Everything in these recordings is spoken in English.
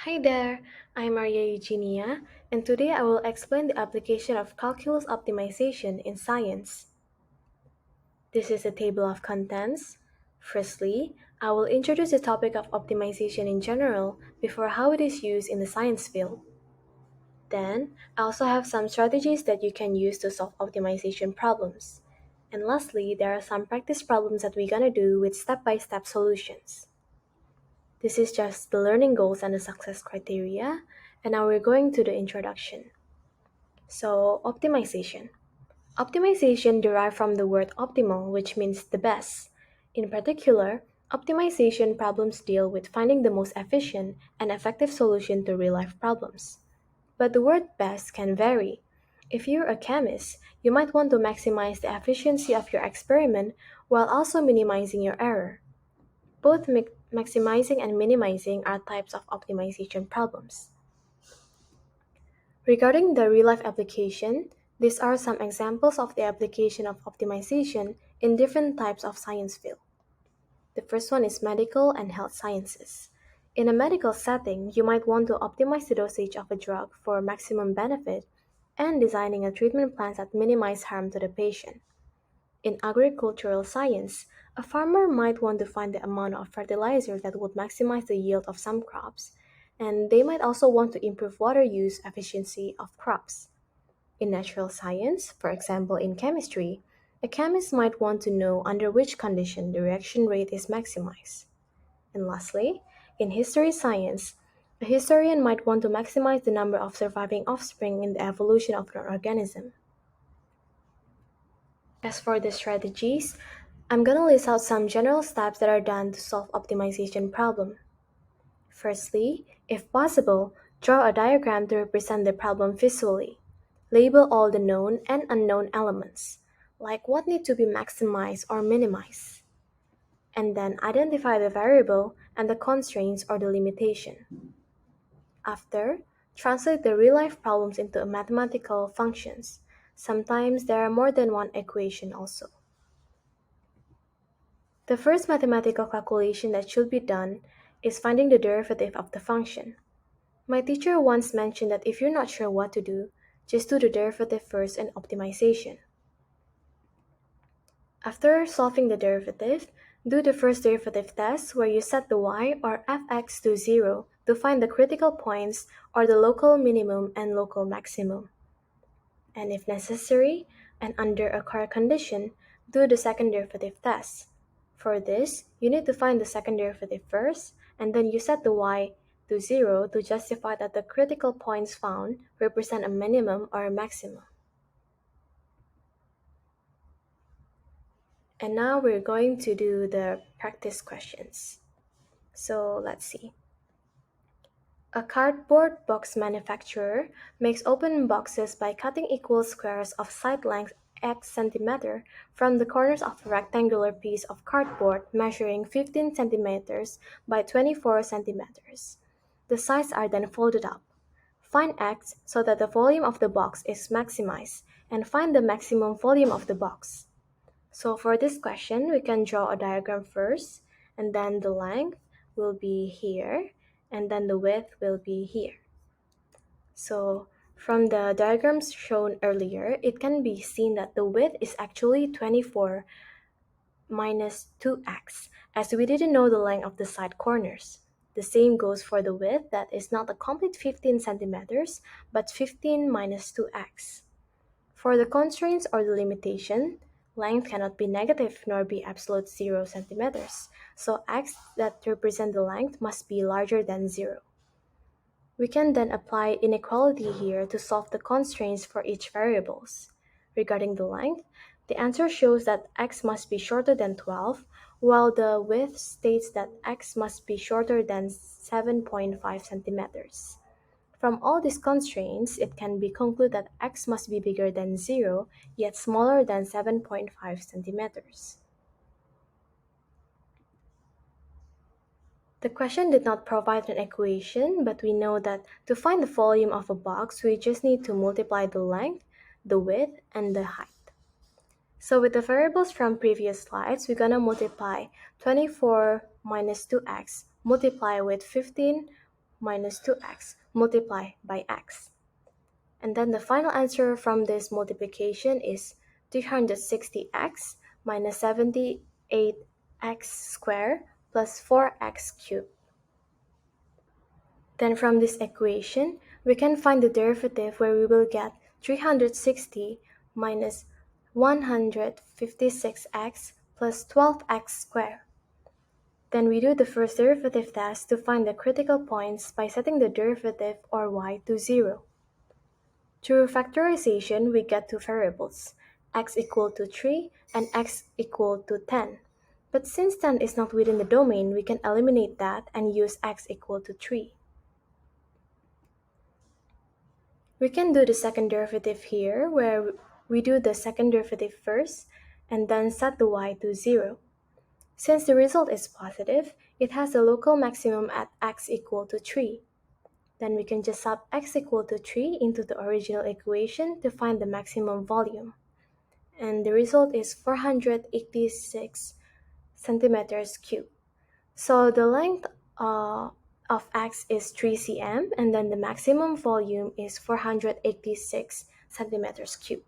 Hi there, I'm Maria Eugenia, and today I will explain the application of calculus optimization in science. This is a table of contents. Firstly, I will introduce the topic of optimization in general before how it is used in the science field. Then, I also have some strategies that you can use to solve optimization problems. And lastly, there are some practice problems that we're gonna do with step-by-step solutions. This is just the learning goals and the success criteria, and now we're going to the introduction. So, optimization. Optimization derived from the word optimal, which means the best. In particular, optimization problems deal with finding the most efficient and effective solution to real life problems. But the word best can vary. If you're a chemist, you might want to maximize the efficiency of your experiment while also minimizing your error. Both maximizing and minimizing are types of optimization problems. Regarding the real-life application, these are some examples of the application of optimization in different types of science field. The first one is medical and health sciences. In a medical setting, you might want to optimize the dosage of a drug for maximum benefit and designing a treatment plan that minimize harm to the patient. In agricultural science, a farmer might want to find the amount of fertilizer that would maximize the yield of some crops, and they might also want to improve water use efficiency of crops. In natural science, for example in chemistry, a chemist might want to know under which condition the reaction rate is maximized. And lastly, in history science, a historian might want to maximize the number of surviving offspring in the evolution of an organism. As for the strategies, I'm gonna list out some general steps that are done to solve optimization problem. Firstly, if possible, draw a diagram to represent the problem visually. Label all the known and unknown elements, like what need to be maximized or minimized. And then identify the variable and the constraints or the limitation. After, translate the real-life problems into mathematical functions. Sometimes there are more than one equation also. The first mathematical calculation that should be done is finding the derivative of the function. My teacher once mentioned that if you're not sure what to do, just do the derivative first in optimization. After solving the derivative, do the first derivative test where you set the y or fx to 0 to find the critical points or the local minimum and local maximum. And if necessary, and under a correct condition, do the second derivative test. For this, you need to find the second derivative first, and then you set the y to 0 to justify that the critical points found represent a minimum or a maximum. And now we're going to do the practice questions. So let's see. A cardboard box manufacturer makes open boxes by cutting equal squares of side length x centimeter from the corners of a rectangular piece of cardboard measuring 15 centimeters by 24 centimeters. The sides are then folded up. Find x so that the volume of the box is maximized, and find the maximum volume of the box. So for this question, we can draw a diagram first, and then the length will be here, and then the width will be here. So from the diagrams shown earlier, it can be seen that the width is actually 24 minus 2x, as we didn't know the length of the side corners. The same goes for the width, that is not a complete 15 centimeters, but 15 minus 2x. For the constraints or the limitation, length cannot be negative nor be absolute 0 centimeters, so x that represent the length must be larger than 0. We can then apply inequality here to solve the constraints for each variables. Regarding the length, the answer shows that x must be shorter than 12, while the width states that x must be shorter than 7.5 centimeters. From all these constraints, it can be concluded that x must be bigger than 0, yet smaller than 7.5 centimeters. The question did not provide an equation, but we know that to find the volume of a box, we just need to multiply the length, the width, and the height. So with the variables from previous slides, we're going to multiply 24 minus 2x, multiply with 15 minus 2x multiplied by x. And then the final answer from this multiplication is 360x minus 78x squared plus 4x cubed. Then from this equation, we can find the derivative where we will get 360 minus 156x plus 12x squared. Then we do the first derivative test to find the critical points by setting the derivative or y to 0. Through factorization, we get two variables, x equal to 3 and x equal to 10. But since 10 is not within the domain, we can eliminate that and use x equal to 3. We can do the second derivative here, where we do the second derivative first and then set the y to 0. Since the result is positive, it has a local maximum at x equal to 3. Then we can just sub x equal to 3 into the original equation to find the maximum volume. And the result is 486 centimeters cubed. So the length of x is 3 cm, and then the maximum volume is 486 centimeters cubed.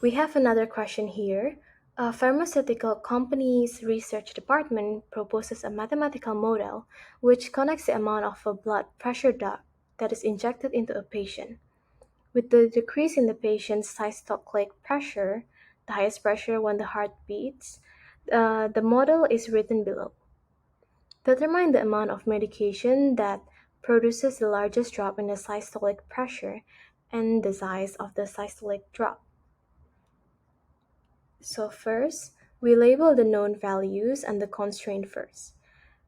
We have another question here. A pharmaceutical company's research department proposes a mathematical model which connects the amount of a blood pressure drug that is injected into a patient. With the decrease in the patient's systolic pressure, the highest pressure when the heart beats, the model is written below. Determine the amount of medication that produces the largest drop in the systolic pressure and the size of the systolic drop. So first, we label the known values and the constraint first.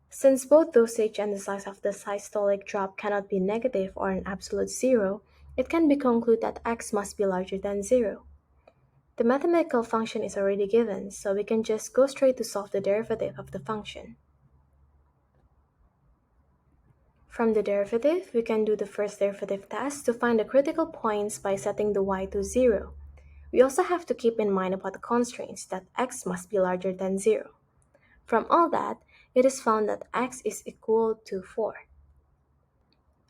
Since both dosage and the size of the systolic drop cannot be negative or an absolute zero, it can be concluded that x must be larger than 0. The mathematical function is already given, so we can just go straight to solve the derivative of the function. From the derivative, we can do the first derivative test to find the critical points by setting the y to 0. We also have to keep in mind about the constraints that x must be larger than 0. From all that, it is found that x is equal to 4.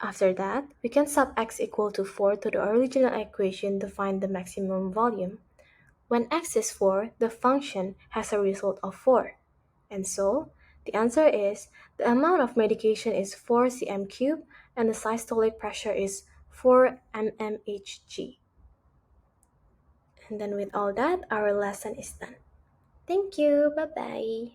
After that, we can sub x equal to 4 to the original equation to find the maximum volume. When x is 4, the function has a result of 4. And so, the answer is the amount of medication is 4 cm cubed and the systolic pressure is 4 mmHg. And then with all that, our lesson is done. Thank you. Bye-bye.